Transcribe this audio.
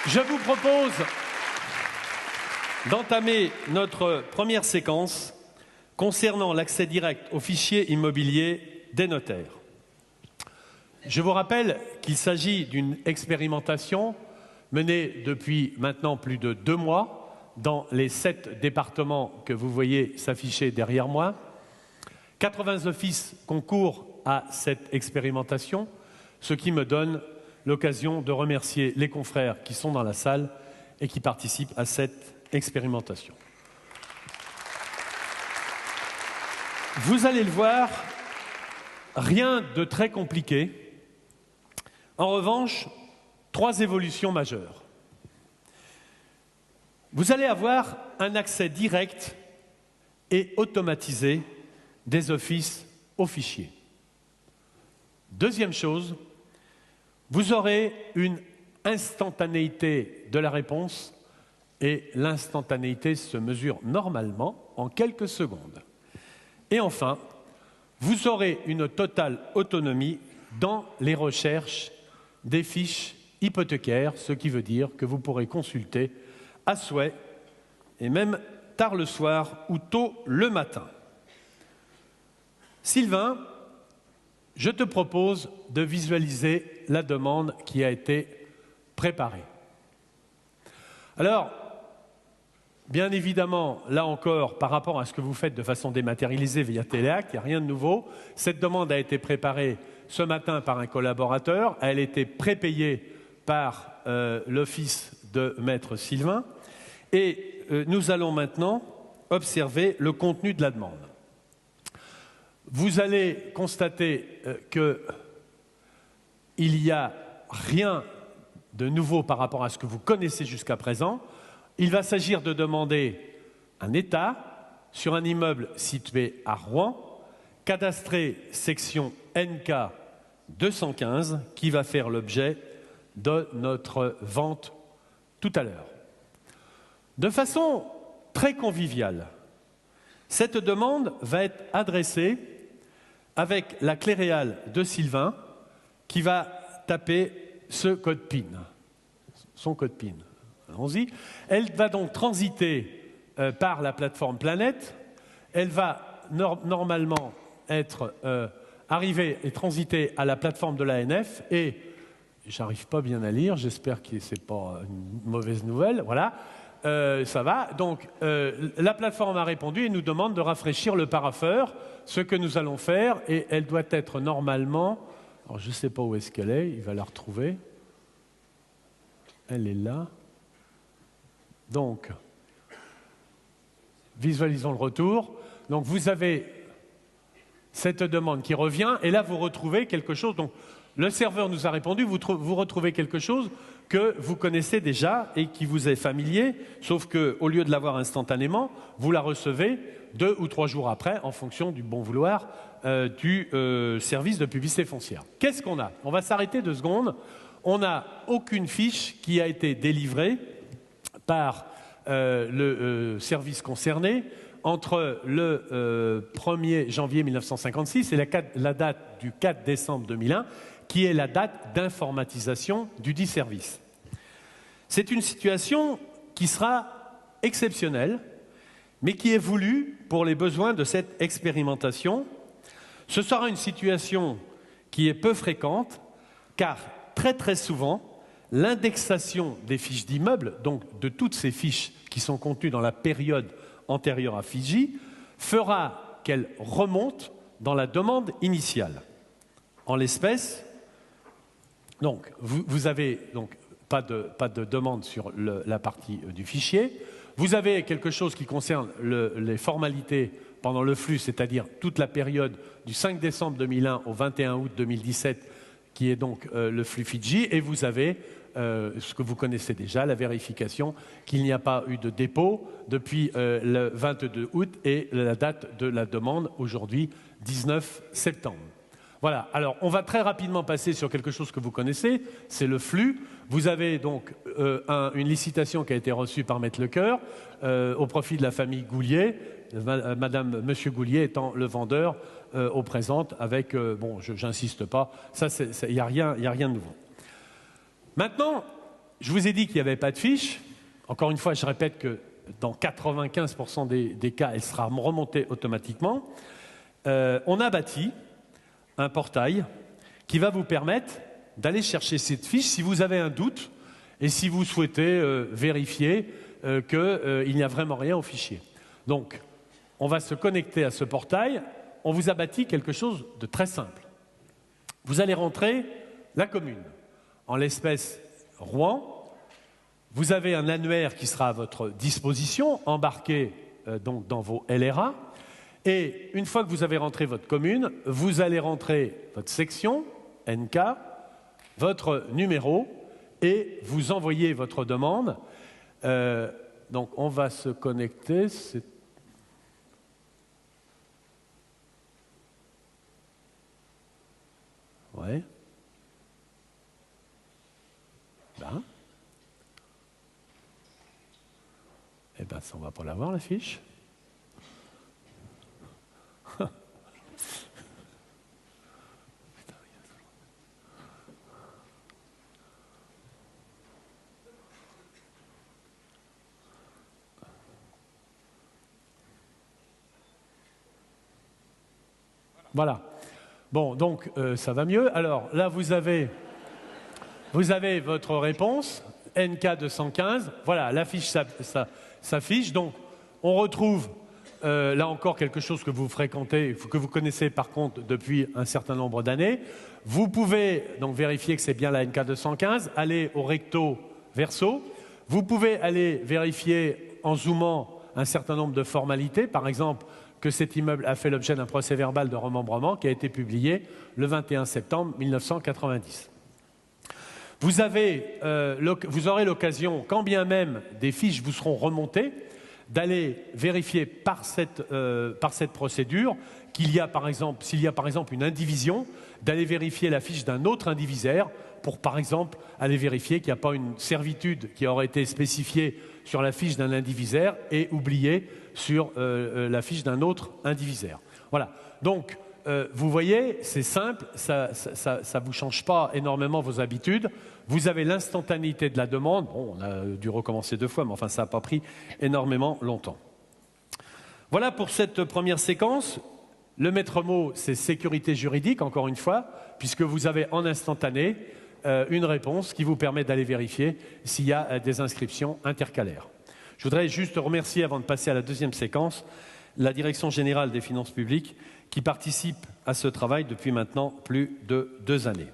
Je vous propose d'entamer notre première séquence concernant l'accès direct aux fichiers immobiliers des notaires. Je vous rappelle qu'il s'agit d'une expérimentation menée depuis maintenant plus de 2 mois dans les 7 départements que vous voyez s'afficher derrière moi. 80 offices concourent à cette expérimentation, ce qui me donne l'occasion de remercier les confrères qui sont dans la salle et qui participent à cette expérimentation. Vous allez le voir, rien de très compliqué. En revanche, 3 évolutions majeures. Vous allez avoir un accès direct et automatisé des offices aux fichiers. Deuxième chose, vous aurez une instantanéité de la réponse et l'instantanéité se mesure normalement en quelques secondes. Et enfin, vous aurez une totale autonomie dans les recherches des fiches hypothécaires, ce qui veut dire que vous pourrez consulter à souhait et même tard le soir ou tôt le matin. Sylvain, je te propose de visualiser la demande qui a été préparée. Alors, bien évidemment, là encore, par rapport à ce que vous faites de façon dématérialisée via Téléact, il n'y a rien de nouveau. Cette demande a été préparée ce matin par un collaborateur. Elle a été prépayée par l'office de Maître Sylvain. Et nous allons maintenant observer le contenu de la demande. Vous allez constater qu'il n'y a rien de nouveau par rapport à ce que vous connaissez jusqu'à présent. Il va s'agir de demander un état sur un immeuble situé à Rouen, cadastré section NK 215, qui va faire l'objet de notre vente tout à l'heure. De façon très conviviale, cette demande va être adressée avec la clé réale de Sylvain qui va taper ce code PIN, son code PIN. Allons-y. Elle va donc transiter par la plateforme Planète. Elle va normalement être arriver et transiter à la plateforme de l'ANF et j'arrive pas bien à lire, j'espère que ce n'est pas une mauvaise nouvelle, voilà, ça va. Donc la plateforme a répondu et nous demande de rafraîchir le parapheur, ce que nous allons faire, et elle doit être normalement, alors je ne sais pas où est-ce qu'elle est, il va la retrouver, elle est là. Donc, visualisons le retour. Donc vous avez cette demande qui revient, et là vous retrouvez quelque chose. Donc le serveur nous a répondu, vous retrouvez quelque chose que vous connaissez déjà et qui vous est familier, sauf qu'au lieu de l'avoir instantanément, vous la recevez 2 ou 3 jours après, en fonction du bon vouloir du service de publicité foncière. Qu'est-ce qu'on a? On va s'arrêter 2 secondes. On n'a aucune fiche qui a été délivrée par le service concerné entre le 1er janvier 1956 et la date du 4 décembre 2001, qui est la date d'informatisation du dit service. C'est une situation qui sera exceptionnelle, mais qui est voulue pour les besoins de cette expérimentation. Ce sera une situation qui est peu fréquente, car très souvent, l'indexation des fiches d'immeubles, donc de toutes ces fiches qui sont contenues dans la période antérieure à Fiji, fera qu'elle remonte dans la demande initiale. En l'espèce, donc, vous avez donc pas de demande sur la partie du fichier. Vous avez quelque chose qui concerne les formalités pendant le flux, c'est-à-dire toute la période du 5 décembre 2001 au 21 août 2017, qui est donc le flux Fiji, et vous avez ce que vous connaissez déjà, la vérification qu'il n'y a pas eu de dépôt depuis le 22 août et la date de la demande, aujourd'hui 19 septembre. Voilà, alors on va très rapidement passer sur quelque chose que vous connaissez, c'est le flux. Vous avez donc une licitation qui a été reçue par Maître Lecoeur au profit de la famille Goulier, Monsieur Goulier étant le vendeur au présent avec, bon, j'insiste pas, ça il n'y a rien de nouveau. Maintenant, je vous ai dit qu'il n'y avait pas de fiche. Encore une fois, je répète que dans 95% des cas, elle sera remontée automatiquement. On a bâti un portail qui va vous permettre d'aller chercher cette fiche si vous avez un doute et si vous souhaitez vérifier qu'il n'y a vraiment rien au fichier. Donc, on va se connecter à ce portail. On vous a bâti quelque chose de très simple. Vous allez rentrer la commune, en l'espèce Rouen. Vous avez un annuaire qui sera à votre disposition, embarqué donc dans vos LRA. Et une fois que vous avez rentré votre commune, vous allez rentrer votre section, NK, votre numéro, et vous envoyez votre demande. Donc on va se connecter. Ouais. Ben. Eh bien, ça, on va pas l'avoir, la fiche. Voilà. Bon, donc, ça va mieux. Alors, là, vous avez votre réponse, NK 215. Voilà, la fiche s'affiche. Donc, on retrouve, là encore, quelque chose que vous fréquentez, que vous connaissez par contre depuis un certain nombre d'années. Vous pouvez donc vérifier que c'est bien la NK 215, aller au recto verso. Vous pouvez aller vérifier en zoomant un certain nombre de formalités, par exemple, que cet immeuble a fait l'objet d'un procès-verbal de remembrement qui a été publié le 21 septembre 1990. Vous aurez l'occasion, quand bien même des fiches vous seront remontées, d'aller vérifier par cette procédure qu'il y a par exemple, s'il y a par exemple une indivision, d'aller vérifier la fiche d'un autre indivisaire pour par exemple aller vérifier qu'il n'y a pas une servitude qui aurait été spécifiée sur la fiche d'un indivisaire et oubliée sur la fiche d'un autre indivisaire. Voilà. Donc, vous voyez, c'est simple, ça ne vous change pas énormément vos habitudes. Vous avez l'instantanéité de la demande. Bon, on a dû recommencer 2 fois, mais enfin, ça n'a pas pris énormément longtemps. Voilà pour cette première séquence. Le maître mot, c'est sécurité juridique, encore une fois, puisque vous avez en instantané une réponse qui vous permet d'aller vérifier s'il y a des inscriptions intercalaires. Je voudrais juste remercier, avant de passer à la deuxième séquence, la Direction générale des finances publiques qui participe à ce travail depuis maintenant plus de 2 années.